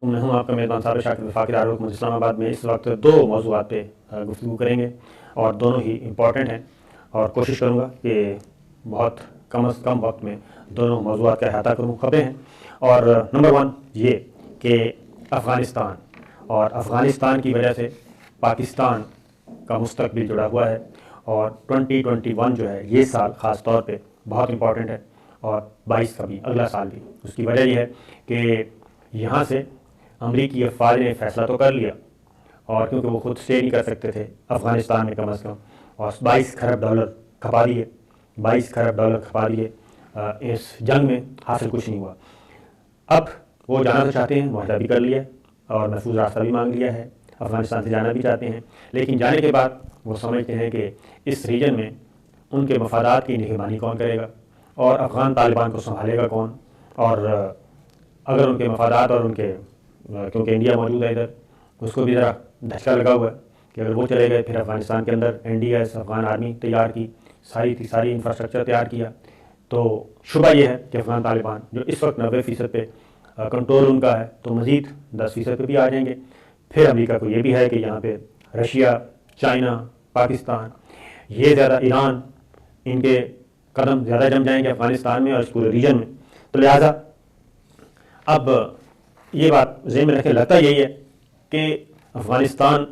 میں ہوں آپ کا میزبان صابر شاکر وفاقی دارالحکومت اسلام آباد میں اس وقت 2 موضوعات پہ گفتگو کریں گے اور دونوں ہی امپورٹنٹ ہیں، اور کوشش کروں گا کہ بہت کم از کم وقت میں دونوں موضوعات کا احاطہ کروں. خبریں ہیں، اور نمبر 1 یہ کہ افغانستان اور افغانستان کی وجہ سے پاکستان کا مستقبل جڑا ہوا ہے، اور 2021 جو ہے یہ سال خاص طور پہ بہت امپورٹنٹ ہے، اور 22 کا بھی، اگلا سال بھی. اس کی وجہ یہ ہے کہ یہاں سے امریکی افواج نے فیصلہ تو کر لیا، اور کیونکہ وہ خود اسٹے نہیں کر سکتے تھے افغانستان میں کم از کم، اور 22 کھرب ڈالر کھپا دیے، 22 کھرب ڈالر کھپا دیے. اس جنگ میں حاصل کچھ نہیں ہوا. اب وہ جانا تو چاہتے ہیں، معاہدہ بھی کر لیا اور محفوظ راستہ بھی مانگ لیا ہے، افغانستان سے جانا بھی چاہتے ہیں، لیکن جانے کے بعد وہ سمجھتے ہیں کہ اس ریجن میں ان کے مفادات کی نگہبانی کون کرے گا، اور افغان طالبان کو سنبھالے گا کون. اور اگر ان کے مفادات اور ان کے، کیونکہ انڈیا موجود ہے ادھر، اس کو بھی ذرا دھچکا لگا ہوا ہے کہ اگر وہ چلے گئے، پھر افغانستان کے اندر NDS افغان آرمی تیار کی، ساری انفراسٹرکچر تیار کیا، تو شبہ یہ ہے کہ افغان طالبان جو اس وقت 90% پہ کنٹرول ان کا ہے، تو مزید 10% پہ بھی آ جائیں گے. پھر امریکہ کو یہ بھی ہے کہ یہاں پہ رشیا، چائنا، پاکستان، یہ زیادہ، ایران، ان کے قدم زیادہ جم جائیں گے افغانستان میں اور اس پورے ریجن میں. تو لہٰذا اب یہ بات ذہن میں رکھیں، لگتا یہی ہے کہ افغانستان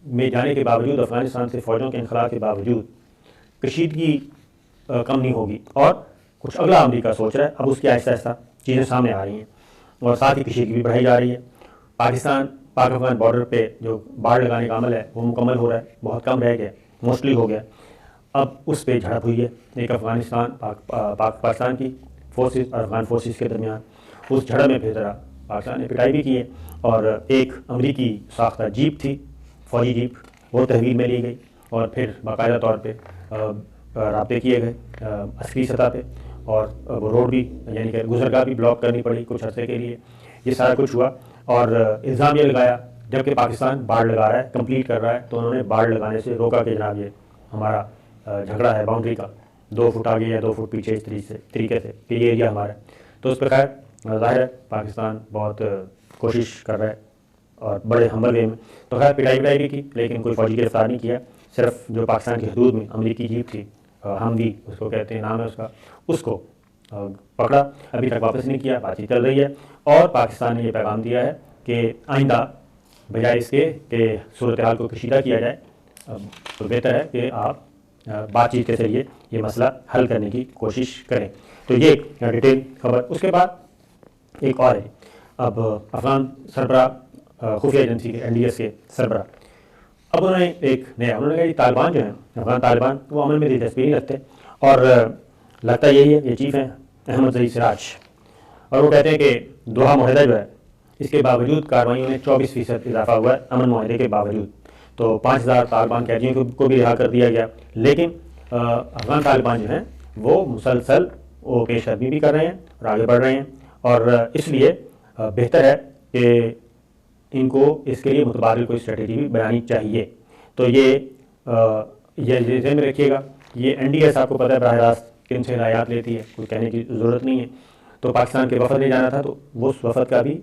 میں جانے کے باوجود، افغانستان سے فوجوں کے انخلاء کے باوجود کشیدگی کم نہیں ہوگی، اور کچھ اگلا امریکہ سوچ رہا ہے. اب اس کی آہستہ آہستہ چیزیں سامنے آ رہی ہیں، اور ساتھ ہی کشیدگی بھی بڑھائی جا رہی ہے. پاکستان پاک افغان بارڈر پہ جو باڑ لگانے کا عمل ہے وہ مکمل ہو رہا ہے، بہت کم رہ گیا، موسٹلی ہو گیا. اب اس پہ جھڑپ ہوئی ہے ایک افغانستان پاکستان کی فورسز اور افغان فورسز کے درمیان. اس جھڑپ میں پھر ذرا پاکستان نے پٹائی بھی کی ہے، اور ایک امریکی ساختہ جیپ تھی، فوجی جیپ، وہ تحویل میں لی گئی، اور پھر باقاعدہ طور پہ رابطے کیے گئے عسکری سطح پہ، اور وہ روڈ بھی، یعنی کہ گزرگاہ بھی بلاک کرنی پڑی کچھ عرصے کے لیے. یہ سارا کچھ ہوا، اور الزام یہ لگایا، جبکہ پاکستان باڑ لگا رہا ہے، کمپلیٹ کر رہا ہے، تو انہوں نے باڑ لگانے سے روکا کہ جناب یہ ہمارا جھگڑا ہے باؤنڈری کا، 2 فٹ آگے یا 2 فٹ پیچھے، اس طریقے سے کہ یہ ایریا ہمارا ہے. تو اس پہ خیر ظاہر ہے پاکستان بہت کوشش کر رہا ہے، اور بڑے ہمبل وے میں. تو خیر پٹائی بھی کی، لیکن کوئی فوجی گرفتار نہیں کیا. صرف جو پاکستان کی حدود میں امریکی جیپ تھی، ہموی اس کو کہتے ہیں، نام ہے اس کا، اس کو پکڑا. ابھی تک واپس نہیں کیا، بات چیت چل رہی ہے، اور پاکستان نے یہ پیغام دیا ہے کہ آئندہ بجائے اس کے کہ صورتحال کو کشیدہ کیا جائے، تو بہتر ہے کہ آپ بات چیت کے ذریعے یہ مسئلہ حل کرنے کی کوشش کریں. تو یہ ڈیٹیل خبر. اس کے بعد ایک اور ہے، اب افغان سربراہ، خفیہ ایجنسی کے NDS کے سربراہ، اب انہوں نے ایک نیا، انہوں نے کہا یہ طالبان جو ہیں، افغان طالبان، وہ عمل میں دلچسپی نہیں رکھتے، اور لگتا یہی ہے، یہ چیف ہیں احمد ظہیر سراج، اور وہ کہتے ہیں کہ دوحہ معاہدہ جو ہے اس کے باوجود کارروائیوں میں 24% اضافہ ہوا ہے امن معاہدے کے باوجود. تو 5000 طالبان قیدیوں کو بھی رہا کر دیا گیا، لیکن افغان طالبان جو ہیں وہ مسلسل وہ پیش قدمی بھی کر رہے ہیں اور آگے بڑھ رہے ہیں، اور اس لیے بہتر ہے کہ ان کو اس کے لیے متبادل کوئی اسٹریٹجی بھی بنانی چاہیے. تو یہ ذہن میں رکھیے گا. یہ NDS آپ کو پتہ ہے براہ راست کن سے ہدایات لیتی ہے، کوئی کہنے کی ضرورت نہیں ہے. تو پاکستان کے وفد نے جانا تھا، تو وہ اس وفد کا بھی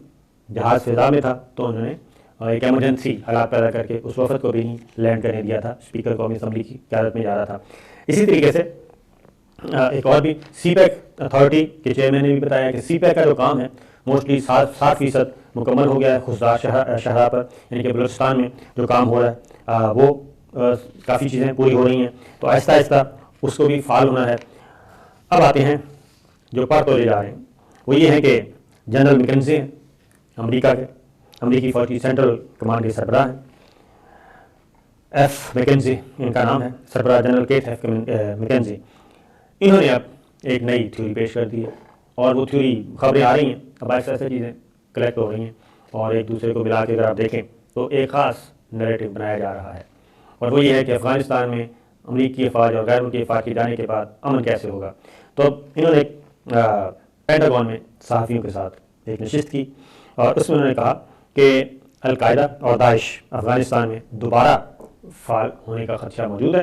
جہاز فضا میں تھا، تو انہوں نے ایک ایمرجنسی حالات پیدا کر کے اس وفد کو بھی نہیں لینڈ کرنے دیا تھا. اسپیکر قومی اسمبلی کی قیادت میں جا رہا تھا. اسی طریقے سے ایک اور بھی CPEC اتھارٹی کے چیئرمین نے بھی بتایا کہ CPEC کا جو کام ہے موسٹلی 7% مکمل ہو گیا ہے خضدار شاہراہ پر، یعنی کہ بلوچستان میں جو کام ہو رہا ہے وہ کافی چیزیں پوری ہو رہی ہیں، تو آہستہ آہستہ اس کو بھی فعال ہونا ہے. اب آتے ہیں جو پر تولے جا رہے ہیں، وہ یہ ہے کہ جنرل میکنزی ہیں امریکہ کے، امریکی فوج کی سینٹرل کمانڈ کے سربراہ ہیں، ایف میکنزی ان کا نام ہے، سربراہ جنرل کیتھ ایف میکنزی. انہوں نے اب ایک نئی تھیوری پیش کر دی ہے، اور وہ تھیوری، خبریں آ رہی ہیں، اب ایسے چیزیں کلیکٹ ہو رہی ہیں، اور ایک دوسرے کو ملا کے اگر آپ دیکھیں تو ایک خاص نیریٹو بنایا جا رہا ہے، اور وہ یہ ہے کہ افغانستان میں امریکی افواج اور غیر ملکی افواج کے جانے کے بعد امن کیسے ہوگا. تو انہوں نے پینٹاگون میں صحافیوں کے ساتھ ایک نشست کی، اور اس میں انہوں نے کہا کہ القاعدہ اور داعش افغانستان میں دوبارہ فعال ہونے کا خدشہ موجود ہے،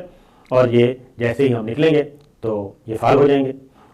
اور یہ جیسے ہی ہم نکلیں گے تو یہ فعال ہو جائیں گے،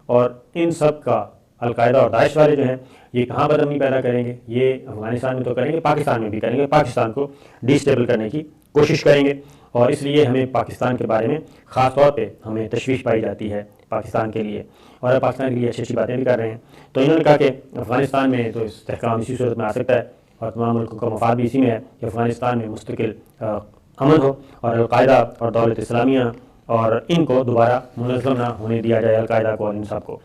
اور ان سب کا القاعدہ اور داعش والے جو ہیں یہ کہاں بدامنی پیدا کریں گے؟ یہ افغانستان میں تو کریں گے، پاکستان میں بھی کریں گے، پاکستان کو ڈیسٹیبل کرنے کی کوشش کریں گے، اور اس لیے ہمیں پاکستان کے بارے میں خاص طور پہ ہمیں تشویش پائی جاتی ہے پاکستان کے لیے، اور پاکستان کے لیے اچھی اچھی باتیں بھی کر رہے ہیں۔ تو انہوں نے کہا کہ افغانستان میں تو استحکام اسی صورت میں آ سکتا ہے، اور تمام ملکوں کا مفاد بھی اسی میں ہے کہ افغانستان میں مستقل امن ہو، اور القاعدہ اور دولت اسلامیہ اور ان کو دوبارہ منظم نہ ہونے دیا جائے، القاعدہ کو اور ان سب کو۔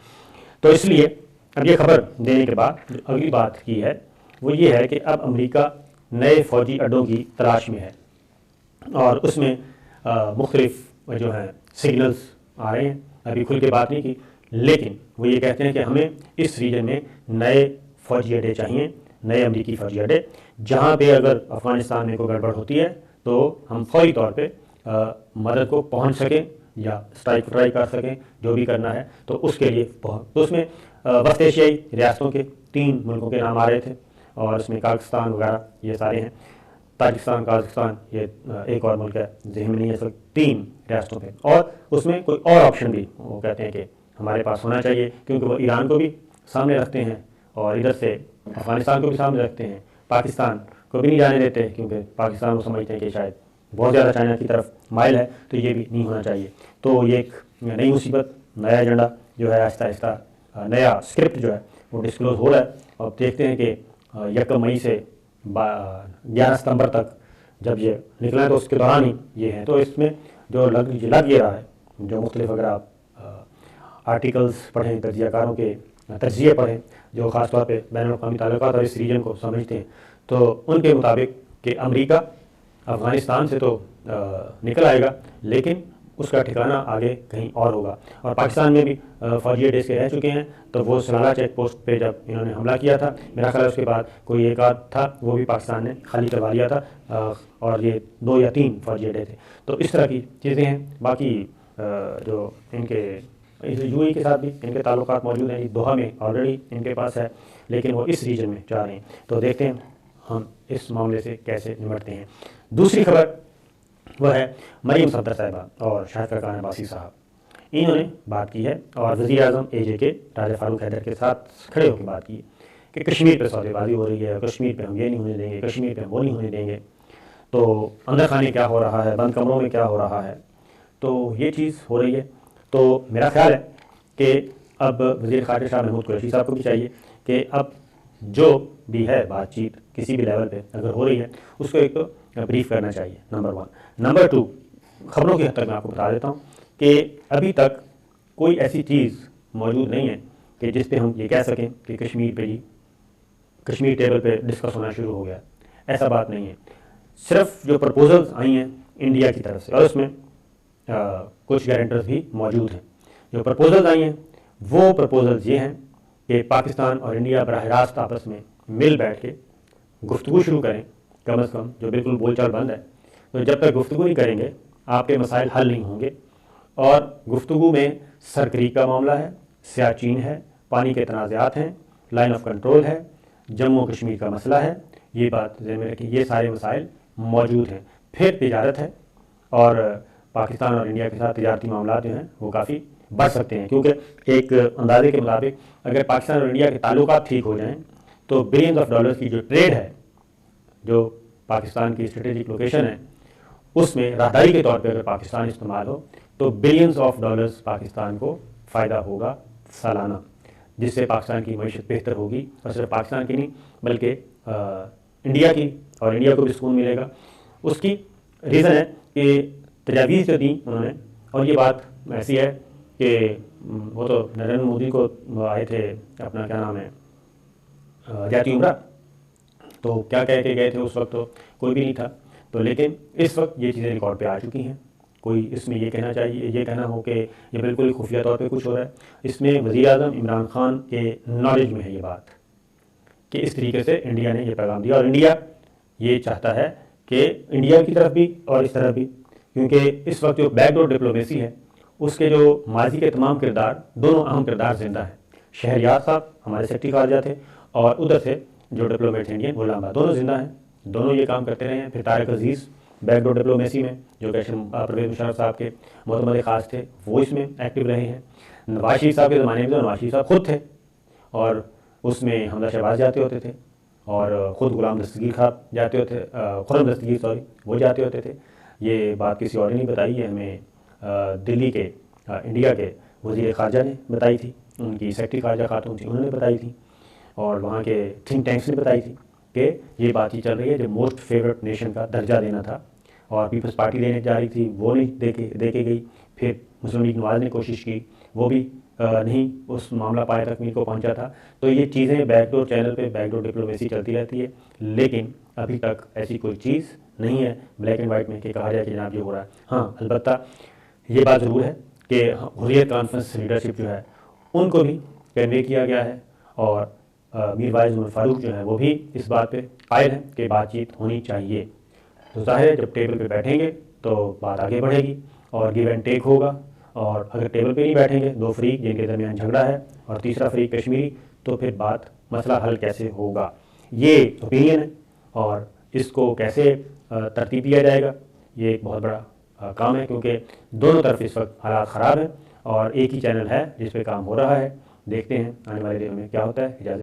تو اس لیے اب یہ خبر دینے کے بعد جو اگلی بات کی ہے وہ یہ ہے کہ اب امریکہ نئے فوجی اڈوں کی تلاش میں ہے، اور اس میں مختلف جو ہیں سگنلز آ رہے ہیں، ابھی کھل کے بات نہیں کی، لیکن وہ یہ کہتے ہیں کہ ہمیں اس ریجن میں نئے فوجی اڈے چاہیے، نئے امریکی فوجی اڈے، جہاں پہ اگر افغانستان میں کوئی گڑبڑ ہوتی ہے تو ہم فوری طور پہ مدد کو پہنچ سکیں یا اسٹرائک ٹرائی کر سکیں، جو بھی کرنا ہے تو اس کے لیے تو اس میں وسط ایشیائی ریاستوں کے 3 ملکوں کے نام آ رہے تھے، اور اس میں پاکستان وغیرہ یہ سارے ہیں، تاجکستان، قازقستان، یہ ایک اور ملک ہے ذہن میں نہیں ہے اس وقت، 3 ریاستوں پہ، اور اس میں کوئی اور آپشن بھی وہ کہتے ہیں کہ ہمارے پاس ہونا چاہیے، کیونکہ وہ ایران کو بھی سامنے رکھتے ہیں اور ادھر سے افغانستان کو بھی سامنے رکھتے ہیں، پاکستان کو بھی نہیں جانے دیتے، کیونکہ پاکستان وہ سمجھتے ہیں کہ شاید بہت زیادہ چائنا کی طرف مائل ہے، تو یہ بھی نہیں ہونا چاہیے۔ تو یہ ایک نئی مصیبت، نیا ایجنڈا جو ہے آہستہ آہستہ، نیا اسکرپٹ جو ہے وہ ڈسکلوز ہو رہا ہے، اور دیکھتے ہیں کہ 1 مئی سے 11 ستمبر تک جب یہ نکلا ہے تو اس کے دوران ہی یہ ہے۔ تو اس میں جو لگ یہ رہا ہے، جو مختلف اگر آپ آرٹیکلز پڑھیں، تجزیہ کاروں کے تجزیے پڑھیں جو خاص طور پہ بین الاقوامی تعلقات اور اس ریجن کو سمجھتے ہیں، تو ان کے مطابق کہ امریکہ افغانستان سے تو نکل آئے گا، لیکن اس کا ٹھکانہ آگے کہیں اور ہوگا، اور پاکستان میں بھی فوجی اڈے کے رہ چکے ہیں، تو وہ سلالہ چیک پوسٹ پہ جب انہوں نے حملہ کیا تھا، میرا خیال ہے اس کے بعد کوئی ایک آدھ تھا، وہ بھی پاکستان نے خالی کروا لیا تھا، اور یہ 2 یا 3 فوجی اڈے تھے۔ تو اس طرح کی چیزیں ہیں۔ باقی جو ان کے یو اے کے ساتھ بھی ان کے تعلقات موجود ہیں، دوحہ میں آلریڈی ان کے پاس ہے، لیکن وہ اس ریجن میں چاہ رہے ہیں، تو دیکھتے ہیں ہم اس معاملے سے کیسے نمٹتے ہیں۔ دوسری خبر وہ ہے مریم صفدر صاحبہ اور شاہد فرقان عباسی صاحب، انہوں نے بات کی ہے، اور وزیر اعظم AJ کے راجہ فاروق حیدر کے ساتھ کھڑے ہو کے بات کی کہ کشمیر پہ سودے بازی ہو رہی ہے، کشمیر پہ ہم یہ نہیں ہونے دیں گے، کشمیر پہ ہم وہ نہیں ہونے دیں گے، تو اندر خانے کیا ہو رہا ہے، بند کمروں میں کیا ہو رہا ہے، تو یہ چیز ہو رہی ہے۔ تو میرا خیال ہے کہ اب وزیر خارجہ شاہ محمود قریشی صاحب کو بھی چاہیے کہ اب جو بھی ہے بات چیت کسی بھی لیول پہ اگر ہو رہی ہے اس کو ایک تو بریف کرنا چاہیے، نمبر 1۔ نمبر 2، خبروں کی حد تک میں آپ کو بتا دیتا ہوں کہ ابھی تک کوئی ایسی چیز موجود نہیں ہے کہ جس پہ ہم یہ کہہ سکیں کہ کشمیر پہ کشمیر ٹیبل پہ ڈسکس ہونا شروع ہو گیا، ایسا بات نہیں ہے۔ صرف جو پرپوزلز آئی ہیں انڈیا کی طرف سے، اور اس میں کچھ گارنٹرز بھی موجود ہیں، جو پرپوزلز آئی ہیں وہ پرپوزلز یہ ہیں کہ پاکستان اور انڈیا براہ راست آپس میں مل بیٹھ کے گفتگو شروع کریں، کم از کم، جو بالکل بول چال بند ہے، تو جب تک گفتگو نہیں کریں گے آپ کے مسائل حل نہیں ہوں گے، اور گفتگو میں سرکریک کا معاملہ ہے، سیاچین ہے، پانی کے تنازعات ہیں، لائن آف کنٹرول ہے، جموں کشمیر کا مسئلہ ہے، یہ بات ذہن میں رکھیں، یہ سارے مسائل موجود ہیں۔ پھر تجارت ہے، اور پاکستان اور انڈیا کے ساتھ تجارتی معاملات جو ہیں وہ کافی بڑھ سکتے ہیں، کیونکہ ایک اندازے کے مطابق اگر پاکستان اور انڈیا کے تعلقات ٹھیک ہو جائیں تو بلینز آف ڈالرز کی جو ٹریڈ ہے، جو پاکستان کی اسٹریٹجک لوکیشن ہے، اس میں راہداری کے طور پہ اگر پاکستان استعمال ہو تو بلینز آف ڈالرز پاکستان کو فائدہ ہوگا سالانہ، جس سے پاکستان کی معیشت بہتر ہوگی، اور صرف پاکستان کی نہیں بلکہ انڈیا کی، اور انڈیا کو بھی سکون ملے گا۔ اس کی ریزن ہے کہ تجاویز جو دیں انہوں نے، اور یہ بات ایسی ہے کہ وہ تو نریندر مودی کو آئے تھے، اپنا کیا نام ہے، جاتی عمرہ، تو کیا کہہ کے گئے تھے اس وقت، تو کوئی بھی نہیں تھا، تو لیکن اس وقت یہ چیزیں ریکارڈ پہ آ چکی ہیں، کوئی اس میں یہ کہنا چاہیے، یہ کہنا ہو کہ یہ بالکل خفیہ طور پہ کچھ ہو رہا ہے، اس میں وزیر اعظم عمران خان کے نالج میں ہے یہ بات کہ اس طریقے سے انڈیا نے یہ پیغام دیا، اور انڈیا یہ چاہتا ہے کہ انڈیا کی طرف بھی اور اس طرف بھی، کیونکہ اس وقت جو بیک ڈور ڈپلومیسی ہے اس کے جو ماضی کے تمام کردار، دونوں اہم کردار زندہ ہیں۔ شہریار صاحب ہمارے سیکرٹری خارجہ تھے، اور ادھر سے جو ڈپلومیٹ ہیں انڈین، غلام آباد، دونوں زندہ ہیں، دونوں یہ کام کرتے رہے ہیں۔ پھر طارق عزیز بیک ڈور ڈپلومیسی میں، جو کہ پرویز مشرف صاحب کے معتمد خاص تھے، وہ اس میں ایکٹیو رہے ہیں۔ نواز شریف صاحب کے زمانے میں تو نواز شریف صاحب خود تھے، اور اس میں حمزہ شہباز جاتے ہوتے تھے اور خود غلام دستگیر صاحب جاتے ہوتے، خرم دستگیر وہ جاتے ہوتے تھے۔ یہ بات کسی اور نے نہیں بتائی، یہ ہمیں دلی کے انڈیا کے وزیر خارجہ نے بتائی تھی، ان کی سیکرٹری خارجہ خاتون تھی، انہوں نے بتائی تھی، اور وہاں کے تھنک ٹینکس نے بتائی تھی کہ یہ بات ہی چل رہی ہے۔ جو موسٹ فیورٹ نیشن کا درجہ دینا تھا اور پیپلز پارٹی دینے جا رہی تھی، وہ نہیں دے کے گئی۔ پھر مسلم لیگ نواز نے کوشش کی، وہ بھی نہیں اس معاملہ پائے تکمیل کو پہنچا تھا۔ تو یہ چیزیں بیک ڈور چینل پہ بیک ڈور ڈپلومیسی چلتی رہتی ہے، لیکن ابھی تک ایسی کوئی چیز نہیں ہے بلیک اینڈ وائٹ میں کہ کہا جائے کہ جناب یہ ہو رہا ہے۔ ہاں البتہ یہ بات ضرور ہے کہ حریت کانفرنس لیڈرشپ جو ہے ان کو بھی کنوے کیا گیا ہے، اور میر وائز عمر فاروق جو ہیں وہ بھی اس بات پہ قائل ہیں کہ بات چیت ہونی چاہیے۔ تو ظاہر ہے جب ٹیبل پہ بیٹھیں گے تو بات آگے بڑھے گی اور گیو اینڈ ٹیک ہوگا، اور اگر ٹیبل پہ نہیں بیٹھیں گے دو فریق جن کے درمیان جھگڑا ہے اور تیسرا فریق کشمیری، تو پھر مسئلہ حل کیسے ہوگا؟ یہ اوپینین ہے، اور اس کو کیسے ترتیب دیا جائے گا یہ ایک بہت بڑا کام ہے، کیونکہ دونوں طرف اس وقت حالات خراب ہیں اور ایک ہی چینل ہے جس پہ کام ہو رہا ہے۔ دیکھتے ہیں آنے والے دنوں میں کیا ہوتا ہے۔ اجازت